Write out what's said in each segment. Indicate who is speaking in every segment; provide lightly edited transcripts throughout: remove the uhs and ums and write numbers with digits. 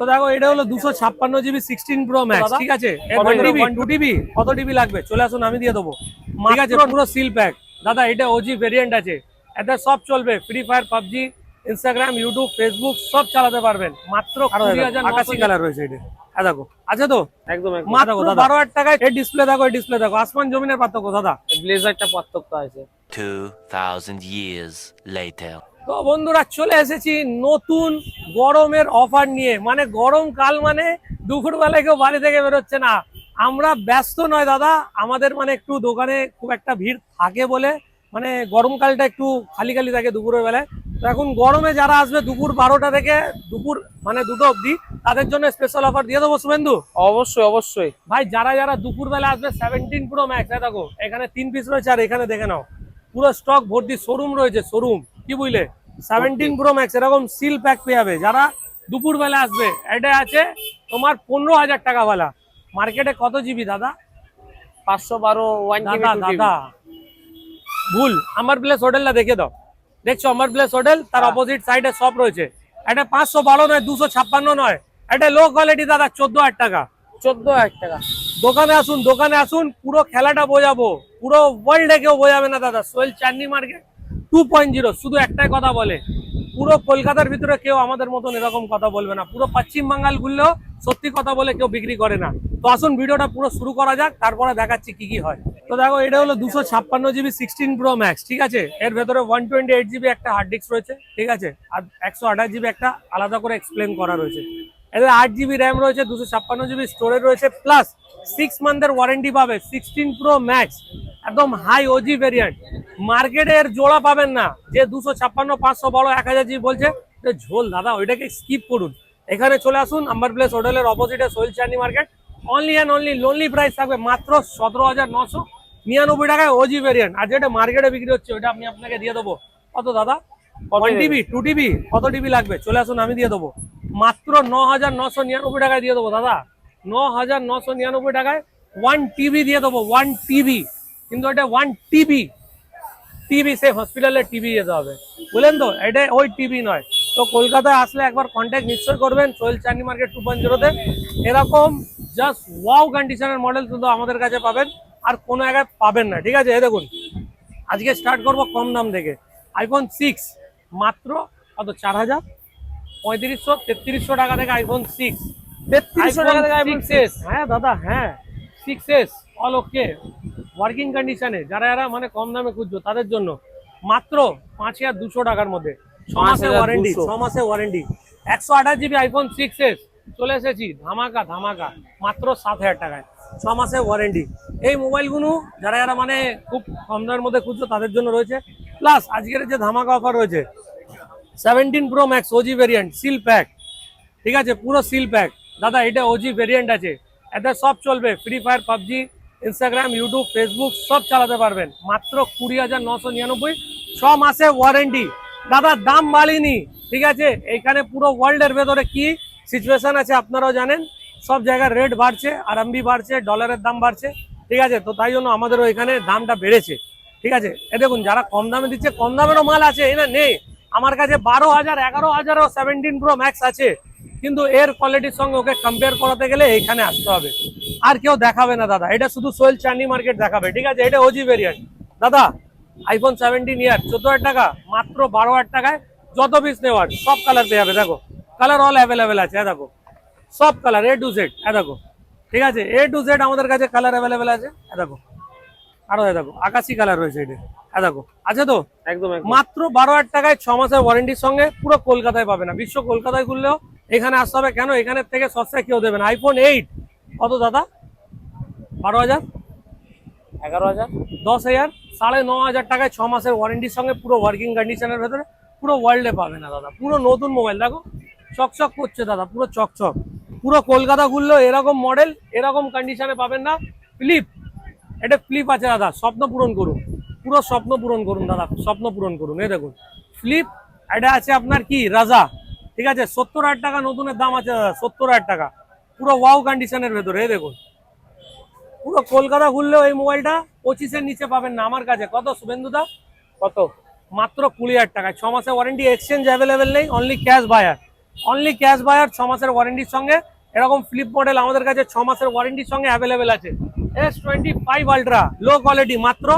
Speaker 1: তো দেখো এটা হলো 256 GB 16 Pro Max, ঠিক আছে? 2 TB কত টিবি লাগবে চলে আসুন আমি দিয়ে দেবো, ঠিক আছে? পুরো সিল প্যাক দাদা, এটা ওজি ভেরিয়েন্ট আছে, এটা সব চলবে, free fire, PUBG, Instagram, YouTube, Facebook সব চালাতে পারবেন। মাত্র 20,000 আকাশি কালার রয়েছে এটা, দেখো আছে তো
Speaker 2: একদম একদম
Speaker 1: মাত্র 12,000 টাকায়। এই ডিসপ্লে দেখো, এই ডিসপ্লে দেখো, আসমান জমিনের পার্থক্য দাদা।
Speaker 2: ব্লেজারটা পার্থক্য আছে।
Speaker 3: 2000 years later.
Speaker 1: তো বন্ধুরা চলে এসেছি নতুন গরমের অফার নিয়ে। মানে গরমকাল মানে দুপুরবেলায় কেউ বাড়ি থেকে বেরোচ্ছে না। আমরা ব্যস্ত নয় দাদা, আমাদের মানে একটু দোকানে খুব একটা ভিড় থাকে বলে মানে গরমকালটা একটু খালি খালি থাকে দুপুরের বেলায়। তো এখন গরমে যারা আসবে দুপুর 12টা থেকে দুপুর মানে 2টো অবধি, তাদের জন্য স্পেশাল অফার দিয়ে দেবো শুভেন্দু।
Speaker 2: অবশ্যই অবশ্যই
Speaker 1: ভাই যারা যারা দুপুর বেলা আসবে 17 Pro Max, দেখো এখানে 3 পিস রয়েছে, আর এখানে দেখে নাও পুরো স্টক ভর্তি, শোরুম রয়েছে, শোরুম, কি বুঝলে? 17 Pro Max এরকম সিল প্যাক পেয়ে যাবে যারা দুপুর বেলা আসবে। এটা আছে তোমার 15,000 টাকা वाला, মার্কেটে কত জিবি দাদা?
Speaker 2: 512 1 GB
Speaker 1: দাদা দাদা ভুল, আমার প্লেস হোটেলটা দেখে দাও, দেখছো আমার প্লেস হোটেল, তার অপোজিট সাইডে সব রয়েছে। এটা 512 নয়, 256 নয়, এটা লো কোয়ালিটি দাদা, 14,000 টাকা।
Speaker 2: 14,000 টাকা।
Speaker 1: দোকানে আসুন, দোকানে আসুন, পুরো খেলাটা বোঝাবো, পুরো ওয়ার্ল্ডে কেউ বোঝাবে না দাদা। সোহেল চাঁদনি মার্কেট 2.0 শুধু একটাই কথা বলে, পুরো কলকাতার ভিতরে কেউ আমাদের মতন এরকম কথা বলবে না। পুরো পশ্চিম বাঙ্গাল ঘুরলেও সত্যি কথা বলে কেউ বিক্রি করে না। তো আসুন ভিডিওটা পুরো শুরু করা যাক, তারপরে দেখাচ্ছি কি কি হয়। তো দেখো এটা হলো 256 GB 16 Pro Max, ঠিক আছে? এর ভেতরে 128 GB একটা হার্ড ডিস্ক রয়েছে, ঠিক আছে? আর 128 GB একটা আলাদা করে এক্সপ্লেন করা রয়েছে। এদের 8 GB র্যাম রয়েছে, 256 GB স্টোরেজ রয়েছে, প্লাস 6 মান্থের ওয়ারেন্টি পাবে। 16 Pro Max একদম হাই ওজি ভেরিয়েন্ট, মার্কেটে এর জোড়া পাবেন না। যে 256 500 বড় 1000 GB বলছে ঝোল দাদা, ওইটাকে স্কিপ করুন। এখানে চলে আসুন, আম্বার প্লেস হোটেলের অপোজিটে Sohel Chandni market. Only and only lonely price থাকবে মাত্র 17,999 টাকায় ওজি ভেরিয়েন্ট। আর যেটা মার্কেটে বিক্রি হচ্ছে ওইটা আমি আপনাকে দিয়ে দেবো কত দাদা? 1 TB 2 TB কত টিবি লাগবে চলে আসুন আমি দিয়ে দেবো, মাত্র 9,999 টাকায় দিয়ে দেবো দাদা। 9,999 টাকায় 1 TB দিয়ে দেবো, 1 TB, কিন্তু এটা 1 TB, টিবি সে হসপিটালে টিবি যেতে হবে, বুঝলেন তো? এটা ওই টিবি নয়। তো কলকাতায় আসলে একবার কন্ট্যাক্ট নিশ্চয় করবেন সোহেল চাঁদনি মার্কেট 2.0-তে। এরকম জাস্ট ওয়াও কন্ডিশনের মডেল শুধু আমাদের কাছে পাবেন, আর কোনো জায়গায় পাবেন না, ঠিক আছে? এই দেখুন আজকে স্টার্ট করবো কম দাম থেকে। আইফোন 6 মাত্র কত, 4,000 3500 3300 টাকা থেকে আইফোন 6,
Speaker 2: 3300 টাকা থেকে আইফোন 6।
Speaker 1: হ্যাঁ দাদা হ্যাঁ, 6s অল ওকে, ওয়ার্কিং কন্ডিশনে। যারা যারা মানে কম দামে খুঁজছো তাদের জন্য মাত্র 5,200 টাকার মধ্যে 6 মাসের ওয়ারেন্টি, 6 মাসের ওয়ারেন্টি। 128 GB আইফোন 6s চলে এসেছি, ধামাকা ধামাকা, মাত্র 7,000 টাকায় 6 মাসের ওয়ারেন্টি। এই মোবাইলগুলো যারা যারা মানে খুব কম দামের মধ্যে খুঁজছো তাদের জন্য রয়েছে। প্লাস আজকের যে ধামাকা অফার রয়েছে 17 Pro Max OG variant seal pack, ঠিক আছে? পুরো সিল প্যাক দাদা, এটা ওজি ভেরিয়েন্ট আছে, এতে সব চলবে, free fire, PUBG, Instagram, YouTube, Facebook সব চালাতে পারবেন। মাত্র 20,999, 6 মাসে ওয়ারেন্টি দাদা, দাম বাড়িনি, ঠিক আছে? এখানে পুরো ওয়ার্ল্ডের ভেতরে কি সিচুয়েশন আছে আপনারাও জানেন, সব জায়গায় রেট বাড়ছে, আরএমবি বাড়ছে, ডলারের দাম বাড়ছে, ঠিক আছে? তো তাই জন্য আমাদেরও এখানে দামটা বেড়েছে, ঠিক আছে? এ দেখুন যারা কম দামে দিচ্ছে, কম দামেরও মাল আছে, এ না নেই। আমার কাছে 12,000 11,000ও 17 Pro Max আছে, কিন্তু এর কোয়ালিটির সঙ্গে ওকে কম্পেয়ার করাতে গেলে এইখানে আসতে হবে, আর কেউ দেখাবে না দাদা। এটা শুধু সোহেল চাঁদনি মার্কেট দেখাবে, ঠিক আছে? এটা ওজি ভেরিয়েন্ট দাদা, আইফোন 17 ইয়ার 14,000 টাকা, মাত্র 12,000 টাকায় যত পিস নেওয়ার সব কালার পেয়ে যাবে। দেখো কালার অল অ্যাভেলেবেল আছে, দেখো সব কালার A to Z, দেখো, ঠিক আছে? A to Z আমাদের কাছে কালার অ্যাভেলেবেল আছে, দেখো আরো দেখো আকাশি কালার রয়েছে এটা, দেখো আছে তো
Speaker 2: একদম
Speaker 1: মাত্র 12,000 টাকায় 6 মাসের ওয়ারেন্টির সঙ্গে। পুরো কলকাতায় পাবে না, বিশ্ব কলকাতায় ঘুরলেও এখানে আসতে হবে। কেন? এখানের থেকে সস্তায় কেউ দেবে না। আইফোন 8 কত দাদা? 12,000
Speaker 2: 11,000
Speaker 1: 10,000 9,500 টাকায় 6 মাসের ওয়ারেন্টির সঙ্গে, পুরো ওয়ার্কিং কন্ডিশনের ভেতরে, পুরো ওয়ার্ল্ডে পাবে না দাদা। পুরো নতুন মোবাইল, দেখো চকচক করছে দাদা, পুরো চকচক। পুরো কলকাতা ঘুরলেও এরকম মডেল এরকম কন্ডিশনে পাবেন না। ফ্লিপ, এটা ফ্লিপ আছে দাদা, স্বপ্ন পূরণ করুন, পুরো স্বপ্ন পূরণ করুন দাদা, স্বপ্ন পূরণ করুন। এই দেখুন ফ্লিপ, এটা আছে আপনার কি রাজা, ঠিক আছে? 70,000 টাকা নতুনের দাম আছে দাদা, 70,000 টাকা, পুরো ওয়াও কন্ডিশনের ভেতরে। এই দেখুন পুরো কলকাতা ঘুরলেও এই মোবাইলটা 25-এর নিচে পাবেন না আমার কাছে। কত শুভেন্দুদা?
Speaker 2: কত?
Speaker 1: মাত্র 20,000 টাকায় 6 মাসের ওয়ারেন্টি, এক্সচেঞ্জ অ্যাভেলেবেল নেই, only cash buyer. Only cash buyer, 6 মাসের ওয়ারেন্টির সঙ্গে। এরকম ফ্লিপ মডেল আমাদের কাছে 6 মাসের ওয়ারেন্টির সঙ্গে অ্যাভেলেবেল আছে। S25 আলট্রা লো কোয়ালিটি, মাত্র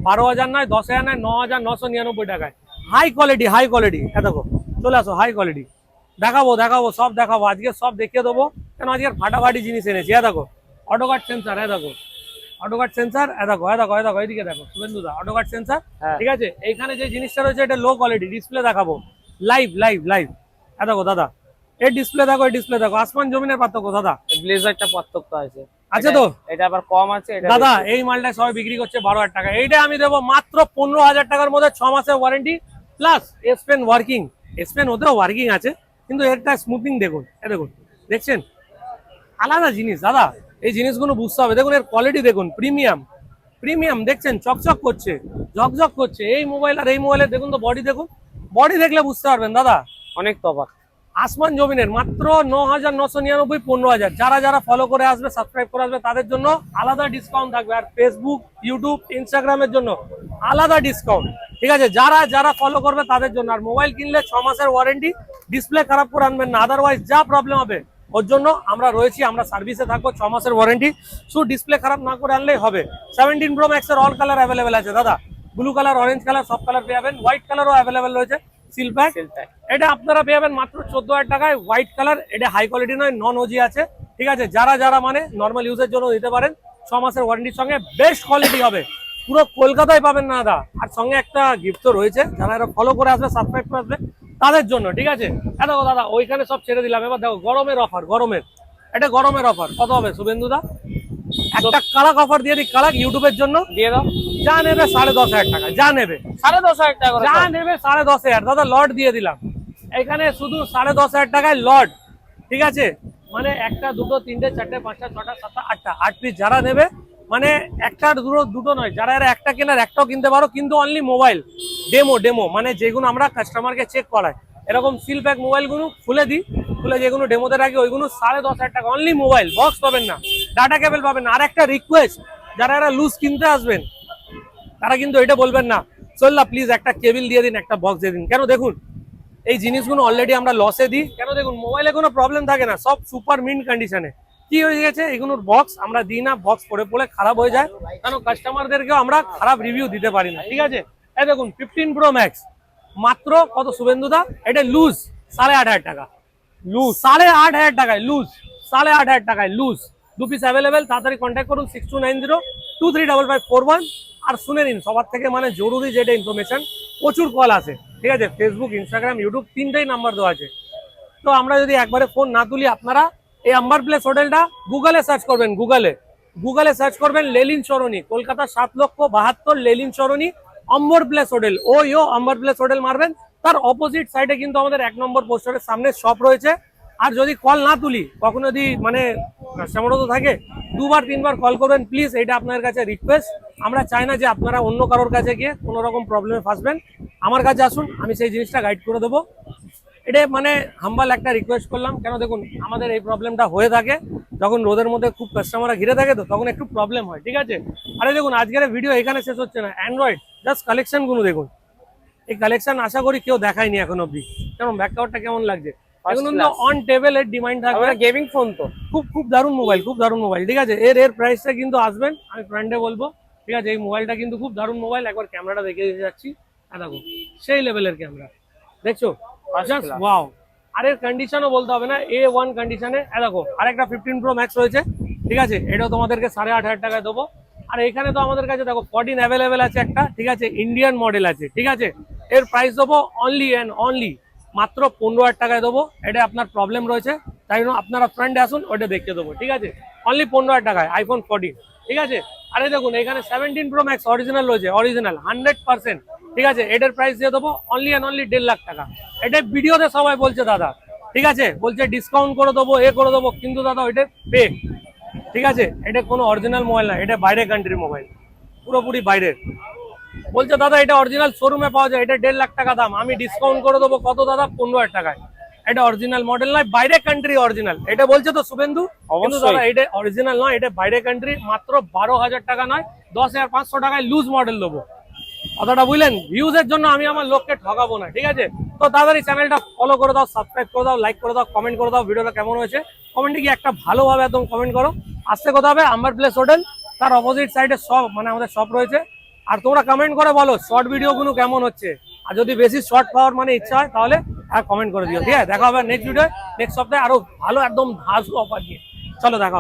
Speaker 1: 12,000 নয়, 10,000 নয়, 9,999 টাকায়। High quality, high quality. দেখো চলে আসো, হাই কোয়ালিটি দেখাবো দেখাবো সব দেখাবো আজকে, সব দেখিয়ে দেবো, কেন আজকে ফাটাফাটি জিনিস এনেছি। দেখো অটোকাট সেন্সার, দেখো অটোকাট সেন্সার, দেখো দেখো দেখো এইদিকে দেখো শুভেন্দু দা, অটোকাট সেন্সার। ঠিক আছে, এইখানে যে জিনিসটা রয়েছে এটা লো কোয়ালিটি। ডিসপ্লে দেখাবো লাইভ লাইভ লাইভ। দেখো দাদা এই ডিসপ্লে দেখো, এই ডিসপ্লে দেখো, আসমান জমিনের পার্থক্য দাদা।
Speaker 2: ব্লেজারটা পার্থক্য আছে,
Speaker 1: আছে তো?
Speaker 2: এটা আবার কম আছে এটা
Speaker 1: দাদা এই মালটা সবাই বিক্রি করছে 12,000 টাকা, এইটা আমি দেবো মাত্র 15,000 টাকার মধ্যে, 6 মাসের warranty plus S pen working. S pen ওতেও ওয়ার্কিং আছে, কিন্তু এরটা স্মুথিং দেখুন, দেখুন দেখছেন, আলাদা জিনিস দাদা। এই জিনিসগুলো বুঝতে হবে। দেখুন এর কোয়ালিটি দেখুন, প্রিমিয়াম প্রিমিয়াম, দেখছেন চকচক করছে, ঝকঝক করছে। এই মোবাইল আর এই মোবাইলের দেখুন তো বডি, দেখুন বডি দেখলে বুঝতে পারবেন দাদা,
Speaker 2: অনেক তফাৎ।
Speaker 1: আসমান জমিনের। মাত্র 9,999, 15,000। যারা যারা ফলো করে আসবে, সাবস্ক্রাইব করে আসবে, তাদের জন্য আলাদা ডিসকাউন্ট থাকবে। আর ফেসবুক, ইউটিউব, ইনস্টাগ্রামের জন্য আলাদা ডিসকাউন্ট। ঠিক আছে, যারা যারা ফলো করবে তাদের জন্য। আর মোবাইল কিনলে 6 মাসের ওয়ারেন্টি, ডিসপ্লে খারাপ করে আনবেন না, আদারওয়াইজ যা প্রবলেম হবে ওর জন্য আমরা রয়েছি, আমরা সার্ভিসে থাকবো। 6 মাসের ওয়ারেন্টি, শুধু ডিসপ্লে খারাপ না করে আনলেই হবে। 17 Pro Max এর অল কালার অ্যাভেলেবেল আছে দাদা, ব্লু কালার, অরেঞ্জ কালার, সব কালার পেয়ে যাবেন। হোয়াইট কালারও অ্যাভেলেবেল রয়েছে, সিল প্যাক। এটা আপনারা পেয়ে যাবেন মাত্র 14,000 টাকায়। হোয়াইট কালার, এটা হাই কোয়ালিটি নয়, নন ওজি আছে। ঠিক আছে, যারা যারা মানে নর্মাল ইউজের জন্য দিতে পারেন, 6 মাসের ওয়ারেন্টির সঙ্গে বেস্ট কোয়ালিটি হবে, পুরো কলকাতায় পাবেন না দাদা। আর সঙ্গে একটা গিফট তো রয়েছে, যারা এরা ফলো করে আসবে, সাবস্ক্রাইব করে আসবে তাদের জন্য। ঠিক আছে, দেখো দাদা ওইখানে সব ছেড়ে দিলাম, এবার দেখো গরমের অফার, গরমের এটা গরমের অফার কত হবে শুভেন্দু দা? একটা কালাক অফার দিয়ে দিই, কালাক ইউটিউবের জন্য
Speaker 2: দিয়ে দাও।
Speaker 1: যা নেবে 10,500 টাকা, যা নেবে
Speaker 2: 10,500 টাকা করে,
Speaker 1: যা নেবে 10,500 দাদা, লট দিয়ে দিলাম এখানে শুধু 10,500 টাকায় লট। ঠিক আছে, মানে একটা, দুটো, তিনটে, চারটে, পাঁচটা, ছটা, সাতটা, আটটা, 8 পিস যারা নেবে, মানে একটা দুটো নয়, যারা এরা একটা কেনার একটাও কিনতে পারো, কিন্তু অনলি মোবাইল ডেমো, ডেমো মানে যেগুলো আমরা কাস্টমারকে চেক করাই, এরকম সিল প্যাক মোবাইলগুলো খুলে দিই, খুলে যেগুলো ডেমোতে রাখি, ওইগুলো 10,500 টাকা অনলি। মোবাইল বক্স পাবেন না, ডাটা কেবল পাবেন না। আর একটা রিকোয়েস্ট, যারা এরা লুজ কিনতে আসবেন তারা কিন্তু এটা বলবেন না চললা প্লিজ একটা কেবিল দিয়ে দিন, একটা বক্স দিয়ে দিন। কেন দেখুন এই জিনিসগুলো অলরেডি আমরা লসে দিই, কেন দেখুন মোবাইলে কোনো প্রবলেম থাকে না, সব সুপার মিন্ট কন্ডিশনে। কি হয়ে গেছে, এগুলোর বক্স আমরা দিই না, বক্স পড়ে পড়ে খারাপ হয়ে যায়, কেন কাস্টমারদেরকেও আমরা খারাপ রিভিউ দিতে পারি না। ঠিক আছে, এই দেখুন 15 Pro Max মাত্র কত শুভেন্দুদা? এটা লুজ 8,500 টাকা, লুজ 8,500 টাকায়, লুজ 8,500 টাকায় লুজ। 2 পিস অ্যাভেলেবেল, তাড়াতাড়ি কন্ট্যাক্ট করুন 6290235541। আর শুনে নিন সবার থেকে মানে জরুরি যেটা ইনফরমেশন, প্রচুর কল আছে। ঠিক আছে, ফেসবুক, ইনস্টাগ্রাম, ইউটিউব তিনটেই নাম্বার দেওয়া আছে। তো আমরা যদি একবারে ফোন না তুলি, আপনারা এই আম্বার প্লেস হোটেলটা গুগলে সার্চ করবেন, গুগলে সার্চ করবেন Lenin Sarani, Kolkata 7,72,000 Lenin Sarani, Amber place hotel. Amber place hotel মারবেন, তার অপোজিট সাইডে কিন্তু আমাদের 1 নম্বর পোস্টারের সামনে শপ রয়েছে। আর যদি কল না তুলি, কখনো যদি মানে কাস্টমারও তো থাকে, 2বার 3বার কল করবেন প্লিজ, এটা আপনার কাছে রিকোয়েস্ট। আমরা চাই না যে আপনারা অন্য কারোর কাছে গিয়ে কোনো রকম প্রবলেমে ফাঁসবেন, আমার কাছে আসুন, আমি সেই জিনিসটা গাইড করে দেবো। এটা মানে হাম্বাল একটা রিকোয়েস্ট করলাম, কেন দেখুন আমাদের এই প্রবলেমটা হয়ে থাকে যখন রোদের মধ্যে খুব কাস্টমাররা ঘিরে থাকে, তো তখন একটু প্রবলেম হয়। ঠিক আছে, আরে দেখুন আজকের ভিডিও এখানে শেষ হচ্ছে না, অ্যান্ড্রয়েড জাস্ট কালেকশনগুলো দেখুন, এই কালেকশন আশা করি কেউ দেখায়নি এখন অব্দি। কেমন ব্যাক কভারটা কেমন লাগছে? এগুলো অন টেবিল এর ডিমান্ড থাকবে,
Speaker 2: গেমিং ফোন তো
Speaker 1: খুব দারুণ মোবাইল, খুব দারুণ মোবাইল। ঠিক আছে, এর প্রাইসটা কিন্তু আসবেন, আমি ফ্রেন্ডে বলবো। ঠিক আছে, এই মোবাইলটা কিন্তু খুব দারুণ মোবাইল, একবার ক্যামেরাটা দেখে যাচ্ছি, দেখো সেই লেভেলের ক্যামেরা, দেখছো জাস্ট ওয়াও। আর এর কন্ডিশনও বলতে হবে না, A1 কন্ডিশনে। দেখো আরেকটা 15 Pro Max রয়েছে, ঠিক আছে, এটাও তোমাদেরকে 8,500 টাকায় দেবো। আর এখানে তো আমাদের কাছে দেখো 14 অ্যাভেলেবেল আছে একটা, ঠিক আছে, ইন্ডিয়ান মডেল আছে। ঠিক আছে, এর প্রাইস দেবো অনলি অ্যান্ড অনলি মাত্র 15,000 টাকায় দেবো। এটা আপনার প্রবলেম রয়েছে, তাই জন্য আপনারা ফ্রেন্ডে আসুন, ওটা দেখতে দেবো। ঠিক আছে, অনলি 15,000 টাকায় iPhone 14। ঠিক আছে, আরে দেখুন এখানে 17 Pro Max অরিজিনাল রয়েছে, অরিজিনাল 100%। ঠিক আছে, এটার প্রাইস দিয়ে দেবো অনলি অ্যান্ড অনলি 1.5 লাখ টাকা। এটা ভিডিওতে সবাই বলছে দাদা, ঠিক আছে, বলছে ডিসকাউন্ট করে দেবো, করে দেবো, কিন্তু দাদা ওইটা ফেক। ঠিক আছে, এটা কোনো অরিজিনাল মোবাইল না, এটা বাইরে কান্ট্রির মোবাইল, পুরোপুরি বাইরের। বলছে দাদা এটা অরিজিনাল শোরুমে পাওয়া যায়, এটা 1.5 লাখ টাকা দাম, আমি ডিসকাউন্ট করে দেবো কত দাদা? 15,000 টাকায়। এটা অরিজিনাল মডেল নয়, বাইরে কান্ট্রি অরিজিনাল, এটা বলছে তো শুভেন্দু। কিন্তু দাদা এটা অরিজিনাল নয়, এটা বাইরে কান্ট্রি, মাত্র 12,000 টাকা নয়, 10,500 টাকায় লুজ মডেল দেবো। কথাটা বুঝলেন? ভিউজের জন্য আমি আমার লোককে ঠকাবো না, ঠিক আছে? তো তাড়াতাড়ি চ্যানেলটা ফলো করে দাও, সাবস্ক্রাইব করে দাও, লাইক করে দাও, কমেন্ট করে দাও ভিডিওটা কেমন হয়েছে। কমেন্টে গিয়ে একটা ভালোভাবে একদম কমেন্ট করো। আসতে কথা হবে আম্বার প্লেস হোটেল, তার অপোজিট সাইডে সব মানে আমাদের শপ রয়েছে। আর তোমরা কমেন্ট করে বলো শর্ট ভিডিওগুলো কেমন হচ্ছে, আর যদি বেশি শর্ট পাওয়ার মানে ইচ্ছা হয় তাহলে কমেন্ট করে দিও, ঠিক আছে? দেখা হবে নেক্সট ভিডিও, নেক্সট সপ্তাহে আরো ভালো একদম ধাসু অফার নিয়ে। চলো দেখা হবে।